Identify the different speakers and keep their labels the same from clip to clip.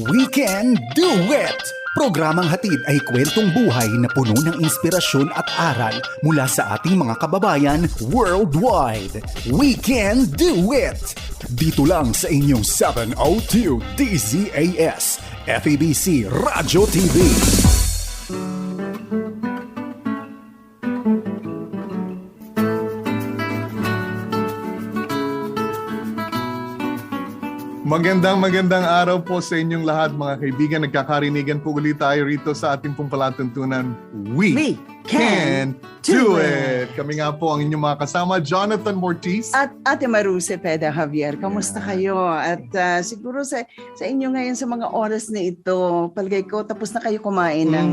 Speaker 1: We Can Do It! Programang hatid ay kwentong buhay na puno ng inspirasyon at aral mula sa ating mga kababayan worldwide. We Can Do It! Dito lang sa inyong 702 DZAS, FEBC Radyo TV.
Speaker 2: Magandang araw po sa inyong lahat mga kaibigan. Nagkakarinigan po ulit tayo rito sa ating pong palatuntunan. We Can Do It! Kami nga po ang inyong mga kasama, Jonathan Mortiz.
Speaker 3: At Ate Maru Cepeda Javier. Kamusta kayo? At siguro sa inyo ngayon sa mga oras na ito, palagay ko tapos na kayo kumain ng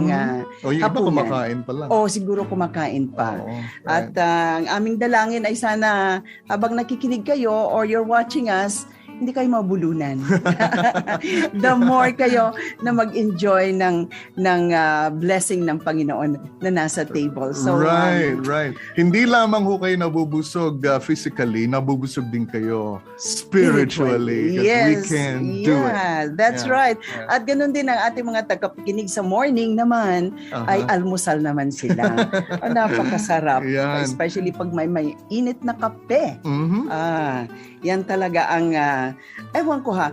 Speaker 2: yung iba kumakain pa lang.
Speaker 3: Siguro kumakain pa.
Speaker 2: Right.
Speaker 3: At ang aming dalangin ay sana habang nakikinig kayo or you're watching us, hindi kayo mabulunan. The more kayo na mag-enjoy ng blessing ng Panginoon na nasa table. So,
Speaker 2: right. Hindi lamang ho kayo nabubusog physically, nabubusog din kayo spiritually.
Speaker 3: Yes.
Speaker 2: We can do it.
Speaker 3: That's right. At ganun din ang ating mga tagapakinig sa morning naman, ay almusal naman sila. Napakasarap.
Speaker 2: Yan.
Speaker 3: Especially pag may init na kape. Yan talaga ang ewan ko ha.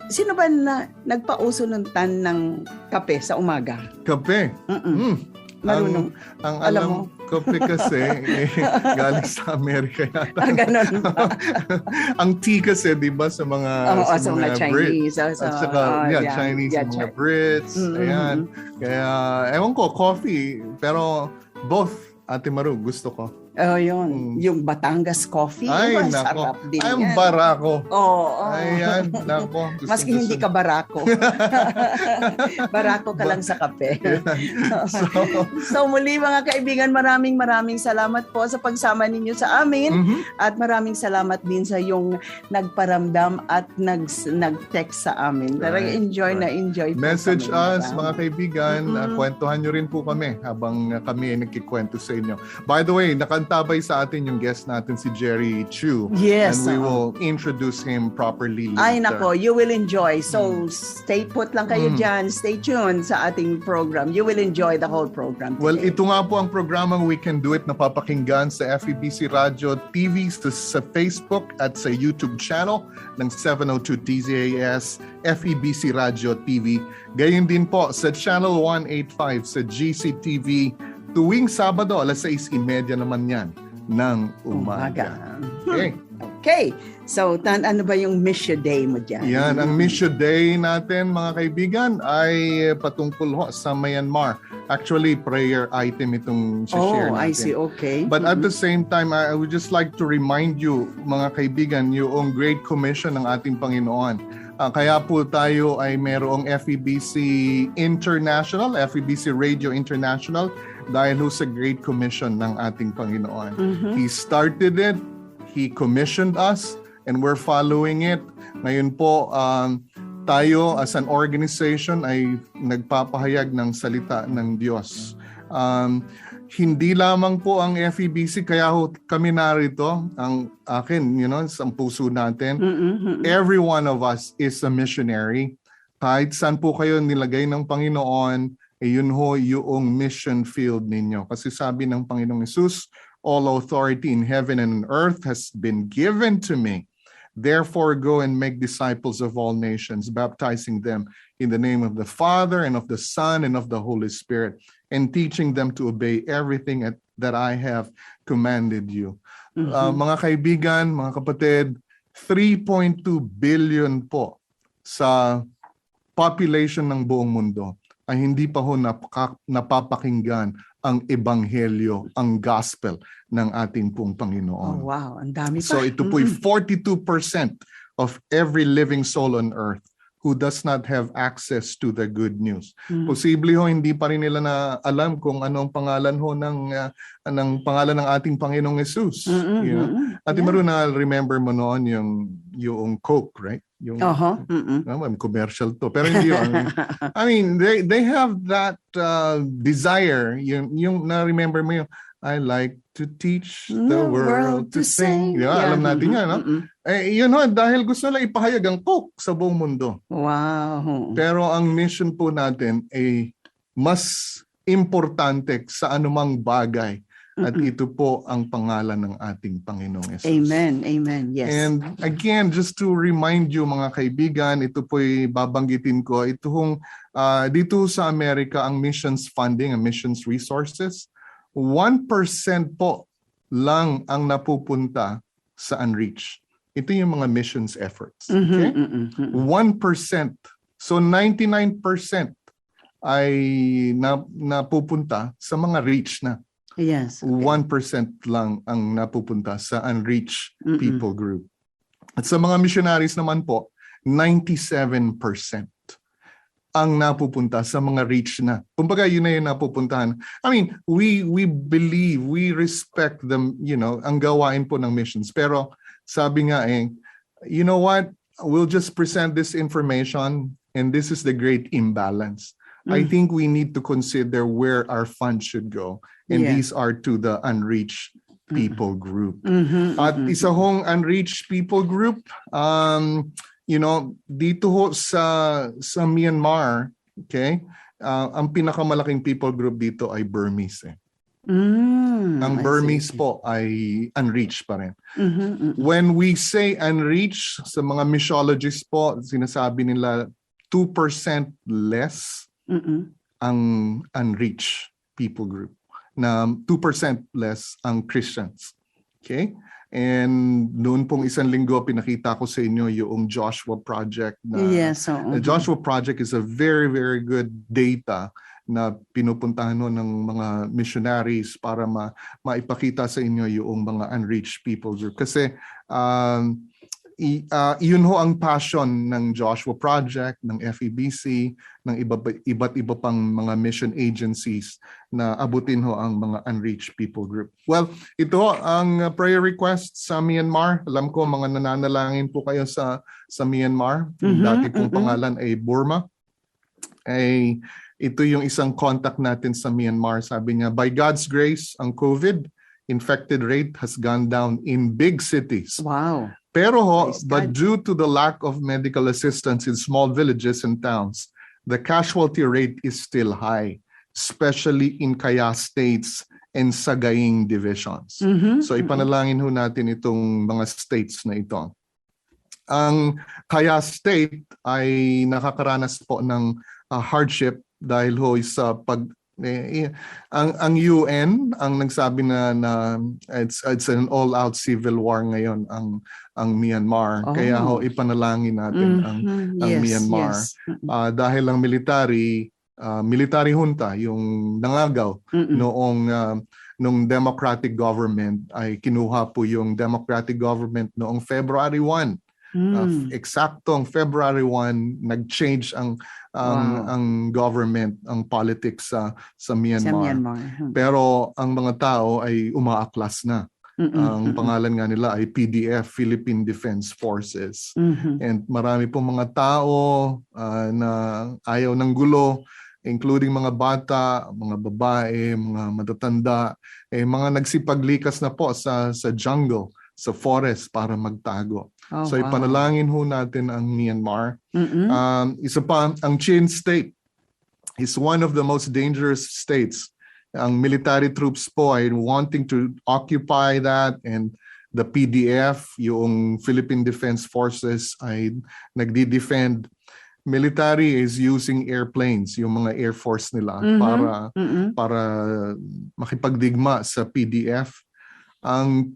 Speaker 3: Sino ba na nagpauso ng ng kape sa umaga?
Speaker 2: Kape?
Speaker 3: Marunong.
Speaker 2: Ang
Speaker 3: alam mo.
Speaker 2: Kape kasi galing sa Amerika yata.
Speaker 3: Ganun ba?
Speaker 2: Ang tea kasi, di ba, sa mga
Speaker 3: sa mga Chinese.
Speaker 2: At saka, Chinese, sa mga Brits. Ayan. Kaya, ewan ko, coffee. Pero both, Ate Maru, gusto ko.
Speaker 3: Yun. Yung Batangas coffee.
Speaker 2: Ay,
Speaker 3: sarap din
Speaker 2: I'm
Speaker 3: yan.
Speaker 2: barako.
Speaker 3: Ayan,
Speaker 2: nako.
Speaker 3: Maski hindi ka barako. Barako ka lang sa kape. So muli mga kaibigan, maraming salamat po sa pagsama ninyo sa amin. At maraming salamat din sa yung nagparamdam at nag-text sa amin. Talagang enjoy po.
Speaker 2: Message us, mga kaibigan. Kwentuhan nyo rin po kami habang kami ay nagkikwento sa inyo. By the way, nakantabay sa atin yung guest natin si Jerry Chu.
Speaker 3: Yes.
Speaker 2: And we will introduce him properly later.
Speaker 3: Ay nako, you will enjoy. So stay put lang kayo dyan. Stay tuned sa ating program. You will enjoy the whole program today.
Speaker 2: Well, ito nga po ang programang We Can Do It na papakinggan sa FEBC Radio TV, sa Facebook at sa YouTube channel ng 702 DZAS FEBC Radio TV. Gayon din po sa Channel 185 sa GCTV tuwing Sabado, alas 6:30 naman yan ng umaga.
Speaker 3: Okay. So, ano ba yung mission day mo dyan?
Speaker 2: Yan, ang mission day natin mga kaibigan ay patungkol ho sa Myanmar. Actually, prayer item itong share natin.
Speaker 3: I see. Okay.
Speaker 2: But at the same time, I would just like to remind you mga kaibigan, yung Great Commission ng ating Panginoon. Kaya po tayo ay merong FEBC International, FEBC Radio International, dahil ho sa Great Commission ng ating Panginoon. He started it, He commissioned us, and we're following it. Ngayon po, tayo as an organization ay nagpapahayag ng salita ng Diyos. Hindi lamang po ang FEBC, kaya ho kami narito, ang akin, sa puso natin. Every one of us is a missionary. Kahit saan po kayo nilagay ng Panginoon, yun ho yung mission field ninyo. Kasi sabi ng Panginoong Hesus, all authority in heaven and on earth has been given to me. Therefore, go and make disciples of all nations, baptizing them in the name of the Father and of the Son and of the Holy Spirit, and teaching them to obey everything that I have commanded you. Mga kaibigan, mga kapatid, 3.2 billion po sa population ng buong mundo ay hindi pa ho napapakinggan ang ebanghelyo, ang gospel ng ating pong Panginoon.
Speaker 3: Wow, ang dami pa.
Speaker 2: So ito po'y 42% of every living soul on earth who does not have access to the good news. Posible ho hindi pa rin nila na alam kung ano ang pangalan ho ng pangalan ng ating Panginoong Hesus. Ate Maru, na remember mo noon yung Coke, right? Yung commercial to. Pero hindi yun. I mean, they have that desire. Yung na-remember mo yung I like to teach the world to sing. Yeah, alam natin yan, no? Dahil gusto nila ipahayag ang Coke sa buong mundo.
Speaker 3: Wow.
Speaker 2: Pero ang mission po natin ay mas importante sa anumang bagay. At ito po ang pangalan ng ating Panginoong Yesus.
Speaker 3: Amen. Amen. Yes.
Speaker 2: And again, just to remind you mga kaibigan, ito po'y babanggitin ko. Dito sa Amerika, ang missions funding, ang missions resources, 1% po lang ang napupunta sa unreached. Ito yung mga missions efforts. Okay? 1%. So 99% ay napupunta sa mga reach na.
Speaker 3: Yes.
Speaker 2: 1% lang ang napupunta sa unreached people group. At sa mga missionaries naman po, 97% ang napupunta sa mga reach na. Kumbaga yun na yung napupuntahan. I mean, we believe, we respect them, ang gawain po ng missions. Pero sabi nga you know what? We'll just present this information and this is the great imbalance. I think we need to consider where our funds should go. And these are to the unreached people group. At isa hong unreached people group, dito ho sa Myanmar, okay? Ang pinakamalaking people group dito ay Burmese. Ang Burmese po ay unreached pa rin. When we say unreached, sa mga missiologists po, sinasabi nila 2% less ang unreached people group. Na 2% less ang Christians. Okay? And noon pong isang linggo, pinakita ko sa inyo yung Joshua Project. The Joshua Project is a very, very good data na pinupuntahan ng mga missionaries para maipakita sa inyo yung mga unreached people group. Kasi yun ho ang passion ng Joshua Project, ng FEBC, ng iba't iba pang mga mission agencies na abutin ho ang mga unreached people group. Well, ito ang prayer request sa Myanmar. Alam ko mga nananalangin po kayo sa Myanmar. Dati pong pangalan ay Burma. Ito yung isang contact natin sa Myanmar. Sabi niya, by God's grace, ang COVID infected rate has gone down in big cities.
Speaker 3: Wow.
Speaker 2: Pero but due to the lack of medical assistance in small villages and towns, the casualty rate is still high, especially in Kaya states and Sagaing divisions. So ipanalangin ho natin itong mga states na ito. Ang Kaya state ay nakakaranas po ng hardship dahil ho sa ang UN ang nagsabi na it's an all-out civil war ngayon ang Myanmar. Kaya ho ipanalangin natin ang Myanmar. Dahil ang military junta yung nangagaw noong democratic government ay kinuha po yung democratic government noong February 1. Eksaktong February 1 nag-change ang government, ang politics sa Myanmar. Pero ang mga tao ay umaaklas na. Ang pangalan nga nila ay PDF, Philippine Defense Forces. And marami pong mga tao na ayaw ng gulo, including mga bata, mga babae, mga matatanda, mga nagsipaglikas na po sa jungle, sa forest para magtago. So ipanalangin ho natin ang Myanmar. Isa pa, ang Chin State is one of the most dangerous states. Ang military troops po ay wanting to occupy that, and the PDF, yung Philippine Defense Forces ay nagdi-defend. Military is using airplanes, yung mga Air Force nila para makipagdigma sa PDF. Ang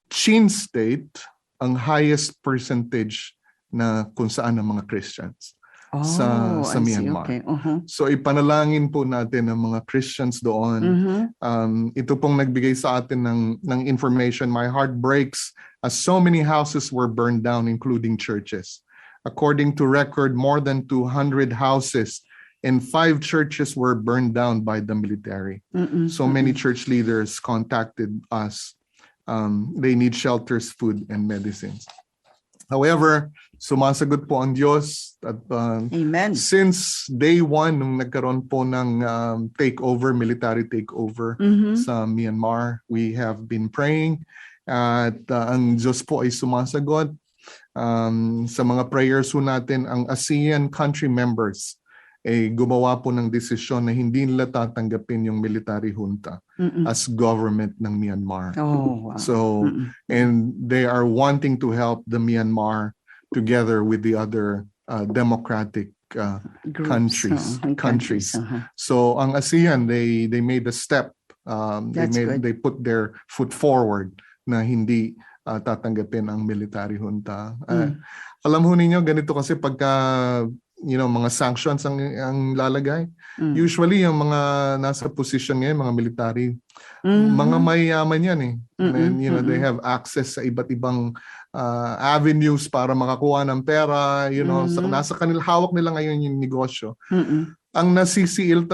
Speaker 2: Chin State, ang highest percentage na kung saan ang mga Christians sa Myanmar. Okay. So ipanalangin po natin ang mga Christians doon. Ito pong nagbigay sa atin ng information. My heart breaks as so many houses were burned down, including churches. According to record, more than 200 houses and 5 churches were burned down by the military. So many church leaders contacted us. They need shelters, food, and medicines. However, sumasagot po ang Diyos at
Speaker 3: Amen.
Speaker 2: Since day 1 nung nagkaroon po ng military takeover sa Myanmar, we have been praying at ang Diyos po ay sumasagot. Sa mga prayers ho natin, ang ASEAN country members gumawa po ng desisyon na hindi nila tatanggapin yung military junta as government ng Myanmar.
Speaker 3: Oh, wow.
Speaker 2: So, and they are wanting to help the Myanmar together with the other democratic countries. So, ang ASEAN, they made a step. They put their foot forward na hindi tatanggapin ang military junta. Alam ho ninyo, ganito kasi pagka mga sanctions ang lalagay. Usually, yung mga nasa position ngayon, mga military, mga mayayaman yan eh. And, they have access sa iba't ibang avenues para makakuha ng pera, nasa kanila, hawak nila ngayon yung negosyo. Ang nasisiil,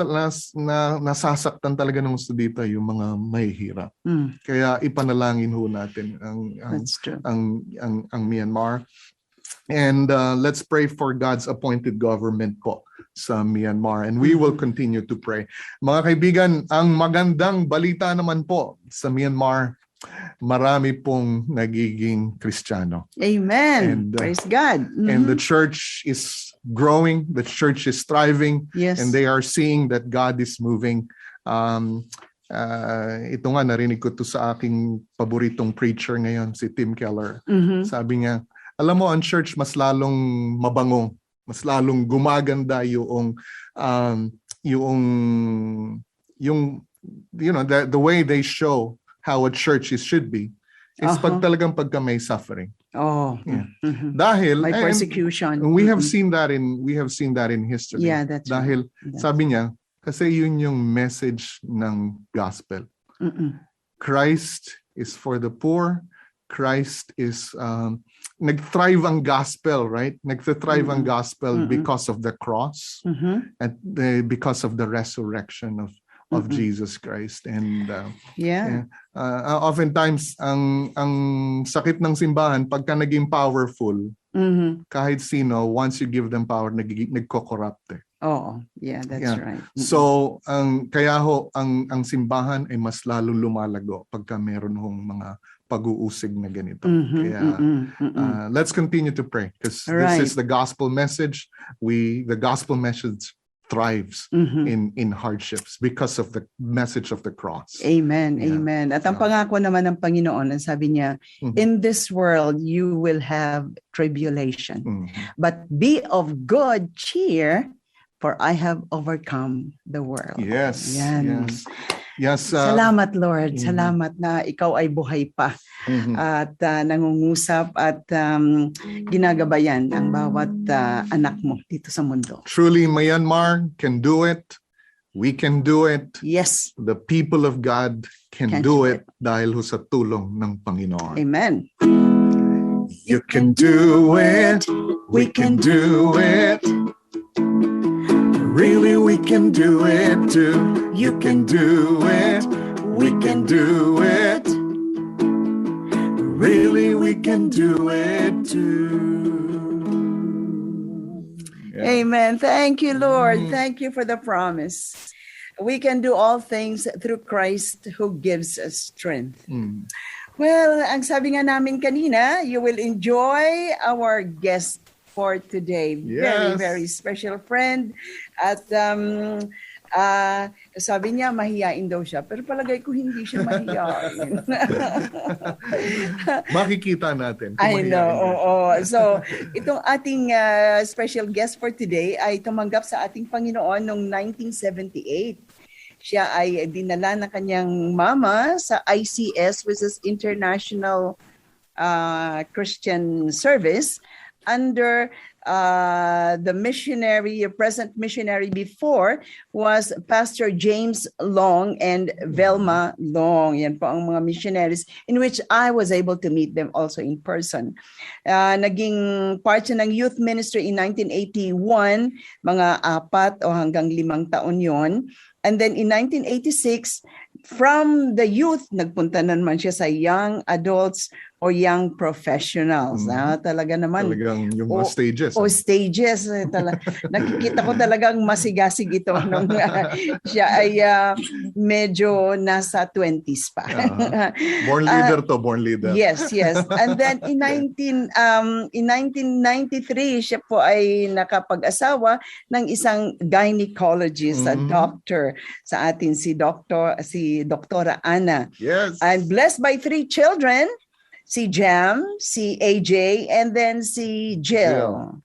Speaker 2: nasasaktan talaga ng gusto dito yung mga mahihirap. Kaya ipanalangin ho natin ang Myanmar. And let's pray for God's appointed government po sa Myanmar. And we will continue to pray. Mga kaibigan, ang magandang balita naman po sa Myanmar, marami pong nagiging Kristiyano.
Speaker 3: Amen.
Speaker 2: And,
Speaker 3: praise God.
Speaker 2: And the church is growing. The church is thriving.
Speaker 3: Yes.
Speaker 2: And they are seeing that God is moving. Ito nga, narinig ko to sa aking paboritong preacher ngayon, si Tim Keller. Sabi niya, alam mo, ang church mas lalong mabango, mas lalong gumaganda the way they show how a church should be is pagka may suffering. Yeah. Dahil
Speaker 3: may persecution.
Speaker 2: We have seen that in history.
Speaker 3: Yeah, that's
Speaker 2: dahil
Speaker 3: right.
Speaker 2: Sabi niya, kasi yun yung message ng gospel. Christ is for the poor. Christ is nag-thrive ang gospel, right? Nag-thrive ang gospel because of the cross and because of the resurrection of Jesus Christ. And oftentimes ang sakit ng simbahan pagka naging powerful, kahit sino, once you give them power, nagko-corrupt eh.
Speaker 3: Oh, yeah, that's right.
Speaker 2: So, kaya ang simbahan ay mas lalong lumalago pagka meron hong mga pag-uusig na ganito. Kaya let's continue to pray because this is the gospel message. The gospel message thrives in hardships because of the message of the cross.
Speaker 3: Amen. Yeah. Amen. At ang pangako naman ng Panginoon, ang sabi niya, in this world you will have tribulation. But be of good cheer, for I have overcome the world.
Speaker 2: Yes.
Speaker 3: Yan.
Speaker 2: Yes.
Speaker 3: Salamat, Lord. Salamat na ikaw ay buhay pa at nangungusap at ginagabayan ang bawat anak mo dito sa mundo.
Speaker 2: Truly, Myanmar can do it. We can do it.
Speaker 3: Yes.
Speaker 2: The people of God can do it dahil sa tulong ng Panginoon.
Speaker 3: Amen.
Speaker 2: You can do it. We can do it. Really, we can do it too. You can do it. We can do it. Really, we can do it too. Yeah.
Speaker 3: Amen. Thank you, Lord. Thank you for the promise. We can do all things through Christ who gives us strength. Well, ang sabi nga namin kanina, you will enjoy our guest for today. Very, very special friend. At sabi niya, mahiyain daw siya. Pero palagay ko hindi siya mahiyain.
Speaker 2: Makikita natin.
Speaker 3: I know, oo. So, itong ating special guest for today ay tumanggap sa ating Panginoon noong 1978. Siya ay dinala ng kanyang mama sa ICS, which is International Christian Service, under the present missionary before was Pastor James Long and Velma Long. Yan po ang mga missionaries in which I was able to meet them also in person. Naging part siya ng youth ministry in 1981, mga 4 o hanggang 5 taon yon. And then in 1986, from the youth, nagpunta na naman siya sa young adults or young professionals. Talaga naman.
Speaker 2: Talagang yung mga stages.
Speaker 3: Stages. Nakikita ko talagang masigasig ito nung siya ay medyo nasa 20s pa.
Speaker 2: Born leader born leader.
Speaker 3: Yes. And then in 1993, siya po ay nakapag-asawa ng isang gynecologist, a doctor sa atin, si Doktora Ana.
Speaker 2: Yes.
Speaker 3: I'm blessed by 3 children. Si Jam, si AJ, and then si Jill.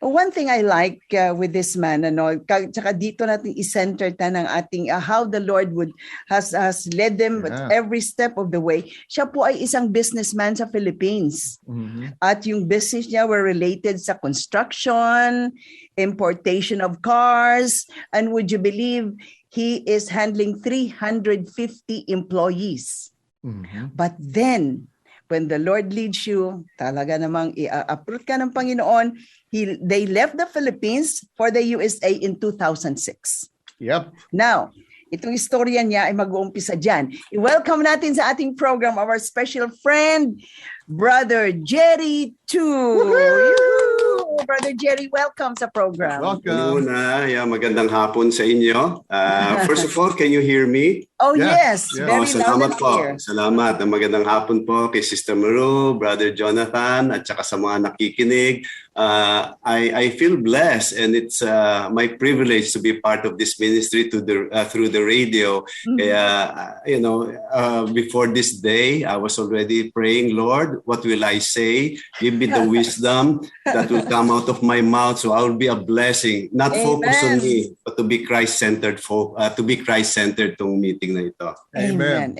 Speaker 3: One thing I like with this man, tsaka dito natin i-center ng ating how the Lord has led them every step of the way. Siya po ay isang businessman sa Philippines. At yung business niya were related sa construction, importation of cars, and would you believe he is handling 350 employees. But then, when the Lord leads you, talaga namang i-uproot ka ng Panginoon. They left the Philippines for the USA in 2006.
Speaker 2: Yep.
Speaker 3: Now, itong istorya niya ay mag-uumpisa dyan. I-welcome natin sa ating program our special friend, Brother Jerry Tu. Brother Jerry, welcome sa program.
Speaker 2: Welcome.
Speaker 4: Magandang hapon sa inyo. First of all, can you hear me?
Speaker 3: Oh, yes. Very
Speaker 4: salamat
Speaker 3: loud and
Speaker 4: po.
Speaker 3: clear.
Speaker 4: Salamat. Magandang hapon po kay Sister Maru, Brother Jonathan, at saka sa mga nakikinig. I feel blessed, and it's my privilege to be part of this ministry through the radio. Before this day, I was already praying, Lord, what will I say? Give me the wisdom that will come out of my mouth, so I will be a blessing. Not focus on me, but to be Christ-centered. To be Christ-centered tong meeting na ito.
Speaker 3: Amen.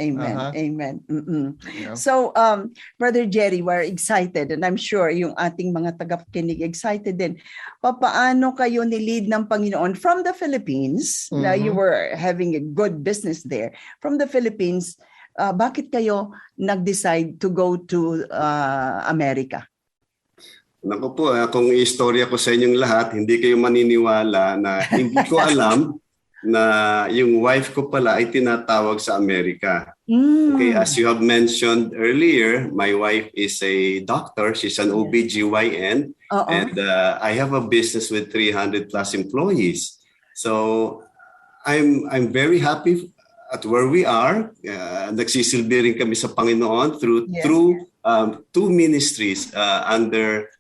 Speaker 2: Yeah.
Speaker 3: So, Brother Jerry, we're excited, and I'm sure yung ating mga tagapakinig excited din. Paano kayo nilid ng Panginoon from the Philippines? Na you were having a good business there. From the Philippines, bakit kayo nag-decide to go to America?
Speaker 4: Naku po, kung istorya ko sa inyong lahat, hindi kayo maniniwala na hindi ko alam na yung wife ko pala ay tinatawag sa Amerika. Okay, as you have mentioned earlier, my wife is a doctor. She's an OBGYN. And I have a business with 300 plus employees. So I'm very happy at where we are. Nagsisilbi rin kami sa Panginoon through 2 ministries under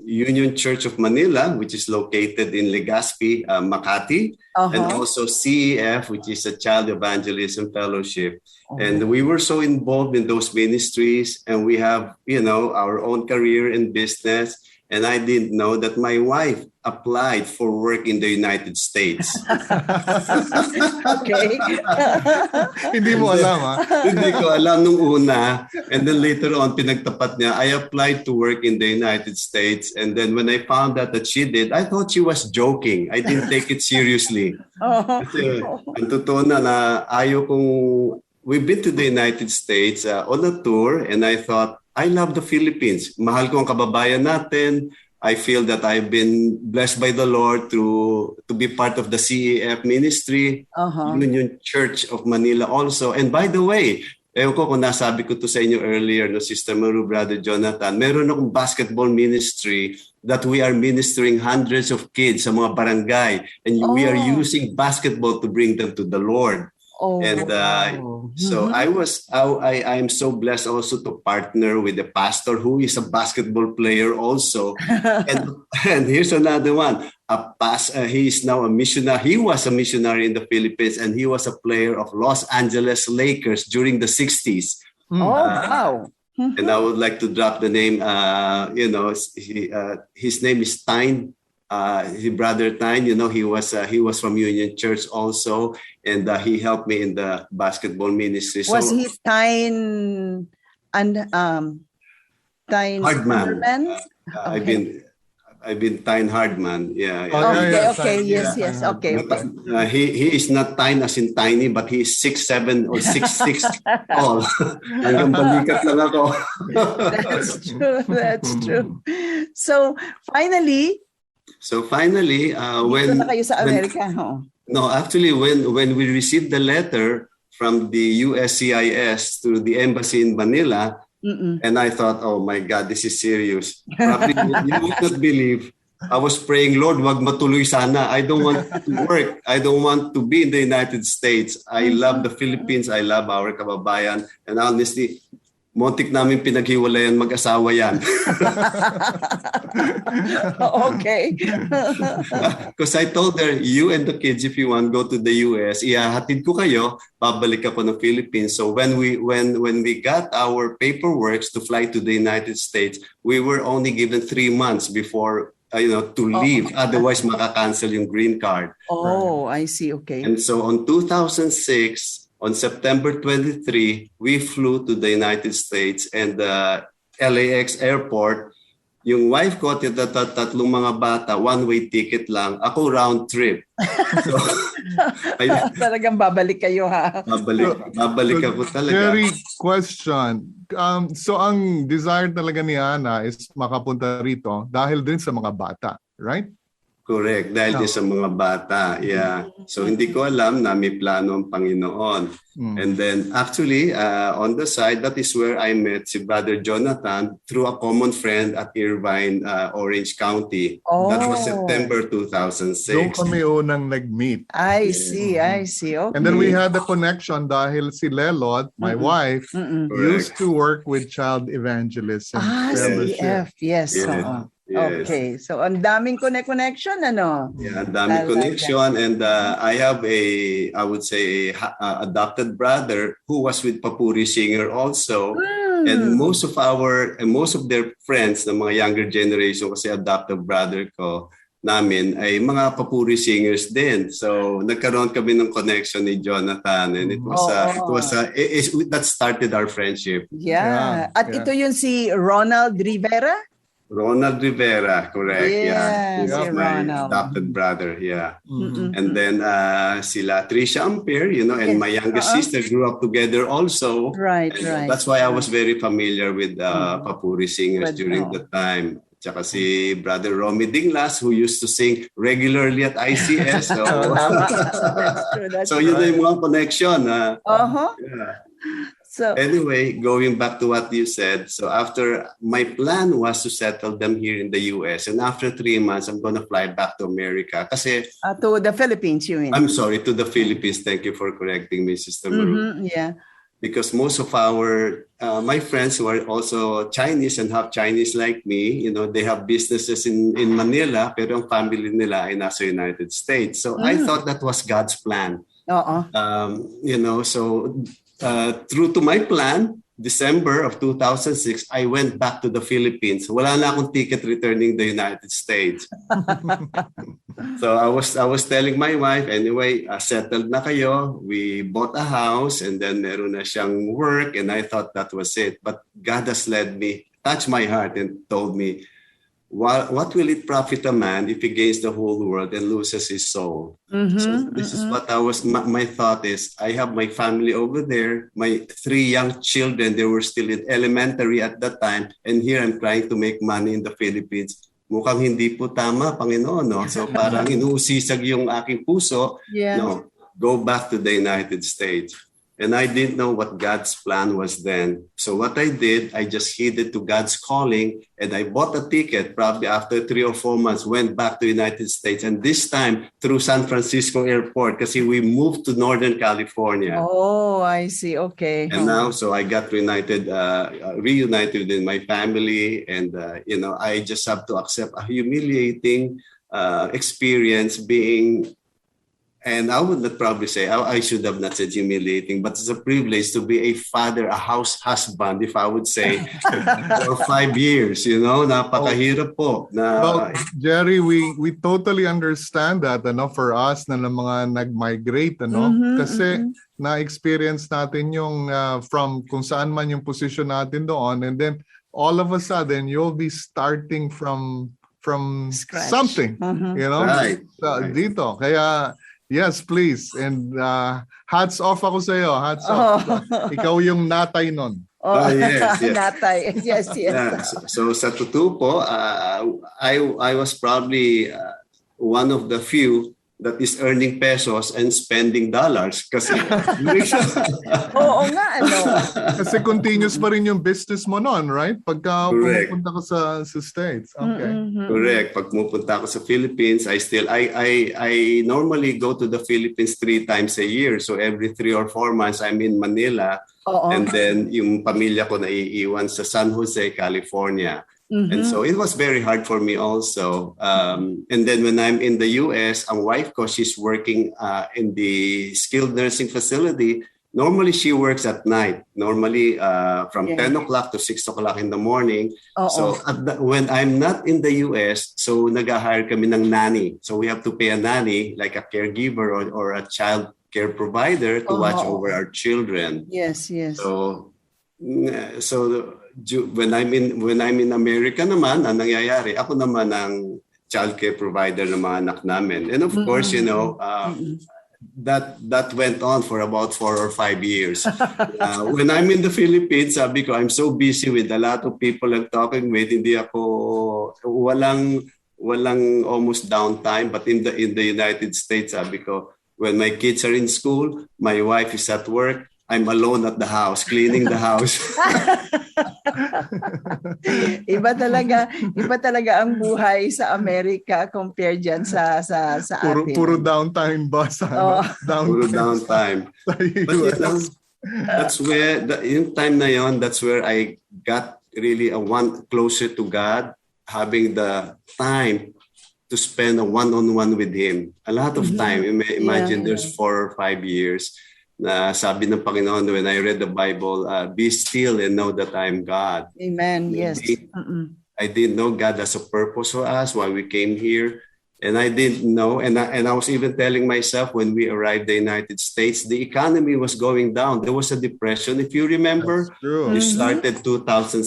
Speaker 4: Union Church of Manila, which is located in Legazpi, Makati, and also CEF, which is a Child Evangelism Fellowship. And we were so involved in those ministries, and we have, our own career in business. And I didn't know that my wife applied for work in the United States.
Speaker 3: Okay.
Speaker 2: Hindi mo alam, ha?
Speaker 4: Hindi ko alam nung una. And then later on, pinagtapat niya, I applied to work in the United States. And then when I found out that she did, I thought she was joking. I didn't take it seriously. Kasi ang totoo na ayaw kong... We've been to the United States on a tour, and I thought, I love the Philippines. Mahal ko ang kababayan natin. I feel that I've been blessed by the Lord to be part of the CEF ministry, Union Church of Manila also. And by the way, ewan ko kung nasabi ko to sa inyo earlier, no, Sister Maru, Brother Jonathan, meron akong basketball ministry that we are ministering hundreds of kids sa mga barangay. And we are using basketball to bring them to the Lord. And so I'm so blessed also to partner with a pastor who is a basketball player also. and here's another one. He is now a missionary. He was a missionary in the Philippines, and he was a player of Los Angeles Lakers during the 60s.
Speaker 3: Wow.
Speaker 4: And I would like to drop the name. His name is Tyne. His brother Tyne, he was from Union Church also, and he helped me in the basketball ministry. So,
Speaker 3: was he Tyne and Tyne
Speaker 4: Hardman?
Speaker 3: Okay.
Speaker 4: I've been Tyne Hardman. Yeah.
Speaker 3: Okay. Yes. Okay.
Speaker 4: He is not Tyne as in tiny, but he is 6'7" or 6'6" tall. Hanggang balikat lang ako.
Speaker 3: That's true. So finally,
Speaker 4: when
Speaker 3: na kayo sa Amerika,
Speaker 4: when we received the letter from the USCIS to the embassy in Manila,
Speaker 3: Mm-mm.
Speaker 4: And I thought, oh my God, this is serious. Probably you would not believe. I was praying, Lord, wag matuloy sana. I don't want to work. I don't want to be in the United States. I love the Philippines. I love our kababayan. And honestly, montik namin pinaghiwalayan mag-asawa yan.
Speaker 3: Okay.
Speaker 4: Because I told her, you and the kids, if you want, go to the US. Ihahatid ko kayo. Babalik ako ng Philippines. So when we got our paperwork to fly to the United States, we were only given 3 months before to leave. Otherwise, maka-cancel yung green card.
Speaker 3: Oh, I see. Okay.
Speaker 4: And so on 2006, on September 23, we flew to the United States and the LAX airport. Yung wife ko at tatlong mga bata, one-way ticket lang. Ako round trip. So,
Speaker 3: Talagang babalik kayo, ha?
Speaker 4: babalik ako talaga.
Speaker 2: Jerry, question. So ang desire talaga ni Ana is makapunta rito dahil din sa mga bata, right?
Speaker 4: Correct. Dahil din sa mga bata. Yeah. So hindi ko alam na may plano ang Panginoon. And then actually, on the side, that is where I met si Brother Jonathan through a common friend at Irvine, Orange County.
Speaker 3: Oh.
Speaker 4: That was September 2006.
Speaker 2: Doon kami unang nag-meet.
Speaker 3: I see. Okay.
Speaker 2: And then we had a connection dahil si Lelot, my wife, used to work with child evangelism.
Speaker 3: CF. Yes.
Speaker 4: Yes.
Speaker 3: Oo.
Speaker 4: Yes.
Speaker 3: Okay. So, ang daming connection, ano?
Speaker 4: Yeah, daming connection. And I have I would say, adopted brother who was with Papuri Singer also. And most of their friends, the mga younger generation, kasi adopted brother ko namin, ay mga Papuri Singers din. So, nagkaroon kami ng connection ni Jonathan. And it was that started our friendship.
Speaker 3: Yeah. At ito yung si Ronald Rivera?
Speaker 4: Ronald Rivera, correct.
Speaker 3: Yeah,
Speaker 4: He's
Speaker 3: si
Speaker 4: my
Speaker 3: Ronald.
Speaker 4: adopted brother. Yeah. And then sila Trisha Ampere, and my youngest sister grew up together also.
Speaker 3: Right.
Speaker 4: That's why I was very familiar with Papuri Singers during the time. Tsaka si Brother Romy Dinglas, who used to sing regularly at ICS. So, so yun na yung mga connection. Yeah.
Speaker 3: So,
Speaker 4: anyway, going back to what you said, so after my plan was to settle them here in the US, and after 3 months, I'm going to fly back to America. Kasi,
Speaker 3: to the Philippines, you mean?
Speaker 4: I'm sorry, to the Philippines. Thank you for correcting me, Sister Maru.
Speaker 3: Yeah.
Speaker 4: Because most of my friends who are also Chinese and half Chinese like me, they have businesses in Manila, pero ang family nila ay nasa United States. So I thought that was God's plan. So true to my plan, December of 2006, I went back to the Philippines. Wala na akong ticket returning the United States. So I was telling my wife, anyway, settled na kayo. We bought a house and then meron na siyang work and I thought that was it. But God has led me, touched my heart and told me, what will it profit a man if he gains the whole world and loses his soul? So this is what my thought is. I have my family over there, my 3 young children, they were still in elementary at that time. And here I'm trying to make money in the Philippines. Mukhang hindi po tama, Panginoon. No? So parang inuusisag yung aking puso.
Speaker 3: Yeah.
Speaker 4: No, go back to the United States. And I didn't know what God's plan was then. So what I did, I just heeded to God's calling and I bought a ticket probably after 3 or 4 months, went back to the United States. And this time through San Francisco Airport kasi we moved to Northern California.
Speaker 3: Oh, I see. Okay.
Speaker 4: And now, so I got reunited with my family. And, I just have to accept a humiliating experience being... And I would not probably say, I should have not said humiliating, but it's a privilege to be a father, a house husband, if I would say, for 5 years, napakahirap po.
Speaker 2: Well, Jerry, we totally understand that, for us na mga nag-migrate, kasi na-experience natin yung from kung saan man yung position natin doon, and then all of a sudden, you'll be starting from
Speaker 3: Scratch.
Speaker 2: something,
Speaker 4: Right.
Speaker 2: Dito. Kaya, yes, please. And hats off ako sa iyo. Hats off. Ikaw yung natay nun.
Speaker 4: Yes.
Speaker 3: Natay. Yes.
Speaker 4: Yeah. So sa totoo po, I was probably one of the few that is earning pesos and spending dollars. Kasi
Speaker 3: Oo nga, ano.
Speaker 2: Kasi continuous pa rin yung business mo noon, right? Pagka
Speaker 4: Correct.
Speaker 2: pumunta ka sa States. Okay.
Speaker 4: Correct. Pag pupunta ako sa Philippines, I normally go to the Philippines 3 times a year. So every 3 or 4 months, I'm in Manila.
Speaker 3: Oo.
Speaker 4: And then yung pamilya ko naiiwan sa San Jose, California. And so it was very hard for me also. And then when I'm in the US, ang wife ko, she's working in the skilled nursing facility. Normally, she works at night. Normally, from 10 o'clock to 6 o'clock in the morning.
Speaker 3: Oo.
Speaker 4: So when I'm not in the US, so nag-hire kami ng nanny. So we have to pay a nanny, like a caregiver or a child care provider to watch over our children.
Speaker 3: Yes.
Speaker 4: So when I'm in America naman, ang nangyayari, ako naman ang childcare provider ng mga anak namin. And of course, that went on for about 4 or 5 years. When I'm in the Philippines, sabi ko, I'm so busy with a lot of people I'm talking with, hindi ako, walang almost downtime. But in the United States, sabi ko, when my kids are in school, my wife is at work, I'm alone at the house, cleaning the house.
Speaker 3: Iba talaga ang buhay sa Amerika compared diyan sa atin.
Speaker 2: Puro downtime ba sa
Speaker 4: Puro downtime. But that's where yung time na yon, that's where I got really closer to God, having the time to spend a one-on-one with Him. A lot of time. Imagine there's 4 or 5 years na sabi ng Panginoon when I read the Bible, be still and know that I am God.
Speaker 3: Amen. Yes.
Speaker 4: I didn't know God has a purpose for us why we came here. And I didn't know. And I was even telling myself when we arrived in the United States, the economy was going down. There was a depression. If you remember,
Speaker 2: True.
Speaker 4: we started 2007,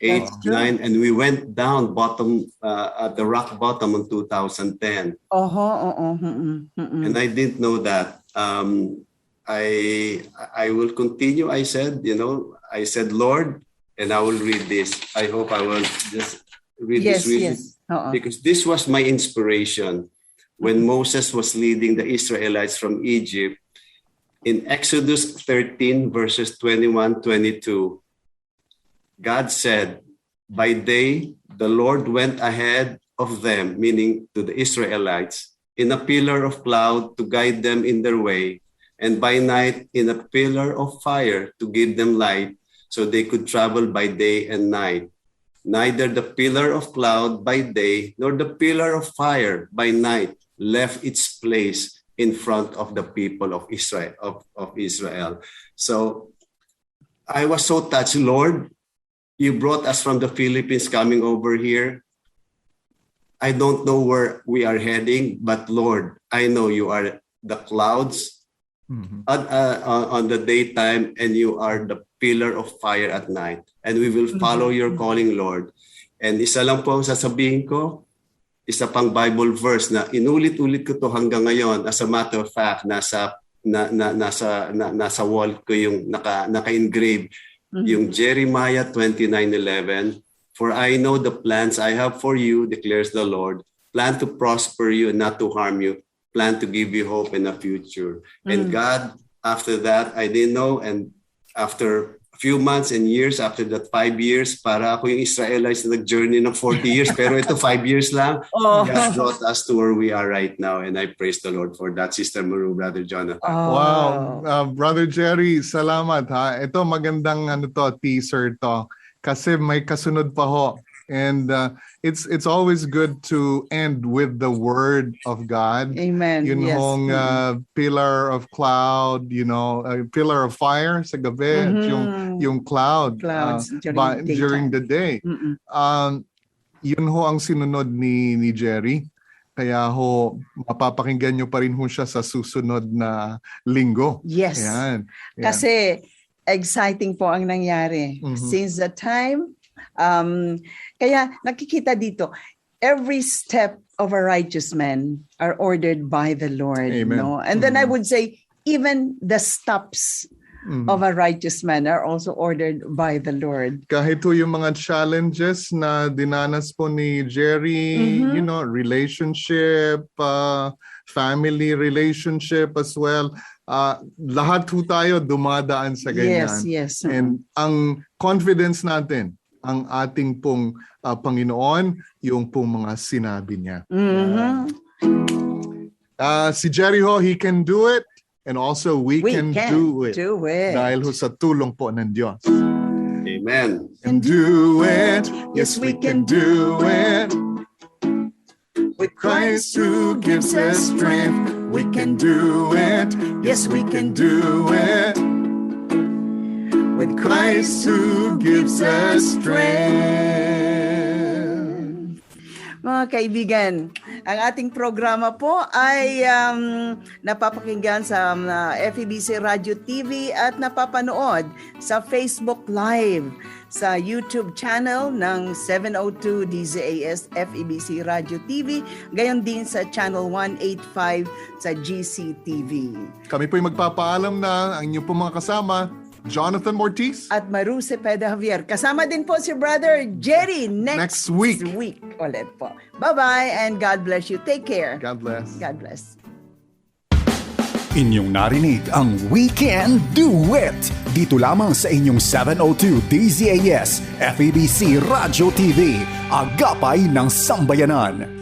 Speaker 4: 8, 9, and we went down at the rock bottom in 2010. And I didn't know that. I will continue, I said, Lord, and I will read this. I hope I will just read this.
Speaker 3: Yes.
Speaker 4: Because this was my inspiration when Moses was leading the Israelites from Egypt. In Exodus 13, verses 21-22, God said, by day, the Lord went ahead of them, meaning to the Israelites, in a pillar of cloud to guide them in their way, and by night in a pillar of fire to give them light, so they could travel by day and night. Neither the pillar of cloud by day nor the pillar of fire by night left its place in front of the people of Israel. So I was so touched. Lord, you brought us from the Philippines coming over here. I don't know where we are heading, but Lord, I know you are the clouds on the daytime, and you are the pillar of fire at night. And we will follow your calling, Lord. And isa lang po ang sasabihin ko, isa pang Bible verse na inulit-ulit ko to hanggang ngayon. As a matter of fact, nasa wall ko yung naka-engrave, yung Jeremiah 29:11. For I know the plans I have for you, declares the Lord, plan to prosper you and not to harm you, plan to give you hope in the future. And God, after that, I didn't know. And after a few months and years, after that 5 years, para ako yung Israelites na nag-journey ng 40 years. Pero ito 5 years lang. God brought us to where we are right now. And I praise the Lord for that, Sister Maru, Brother Jonathan.
Speaker 2: Wow. Brother Jerry, salamat ha. Ito magandang teaser to. Kasi may kasunod pa ho. And it's always good to end with the word of God.
Speaker 3: Amen.
Speaker 2: Yun
Speaker 3: Yes.
Speaker 2: hong pillar of cloud, pillar of fire sa gabi, yung clouds during the day. Yun ho ang sinunod ni Jerry. Kaya ho, mapapakinggan nyo pa rin ho siya sa susunod na linggo.
Speaker 3: Yes.
Speaker 2: Ayan.
Speaker 3: Kasi exciting po ang nangyari. Since the time, kaya nakikita dito, every step of a righteous man are ordered by the Lord.
Speaker 2: Amen.
Speaker 3: No? And then I would say, even the stops of a righteous man are also ordered by the Lord.
Speaker 2: Kahit po yung mga challenges na dinanas po ni Jerry, relationship, family relationship as well, lahat po tayo dumadaan sa ganyan.
Speaker 3: Yes.
Speaker 2: And ang confidence natin, ang ating pong Panginoon, yung pong mga sinabi niya. Si Jerry ho, he can do it, and also we can do it. Dahil ho sa tulong po ng Diyos.
Speaker 4: Amen.
Speaker 2: And do it, yes we can do it. With Christ who gives us strength, we can do it, yes we can do it. With Christ who gives us strength.
Speaker 3: Mga kaibigan, ang ating programa po ay napapakinggan sa FEBC Radio TV at napapanood sa Facebook Live, sa YouTube channel ng 702 DZAS FEBC Radio TV, gayon din sa channel 185 sa GCTV.
Speaker 2: Kami po'y magpapaalam na ang inyong pong mga kasama, Jonathan Mortiz.
Speaker 3: At Maru Cepeda Javier. Kasama din po si Brother Jerry next week ulit po. Bye-bye and God bless you. Take care.
Speaker 2: God bless.
Speaker 3: God bless.
Speaker 1: Inyong narinig ang We Can Do It! Dito lamang sa inyong 702 DZAS FEBC Radio TV, Agapay ng Sambayanan.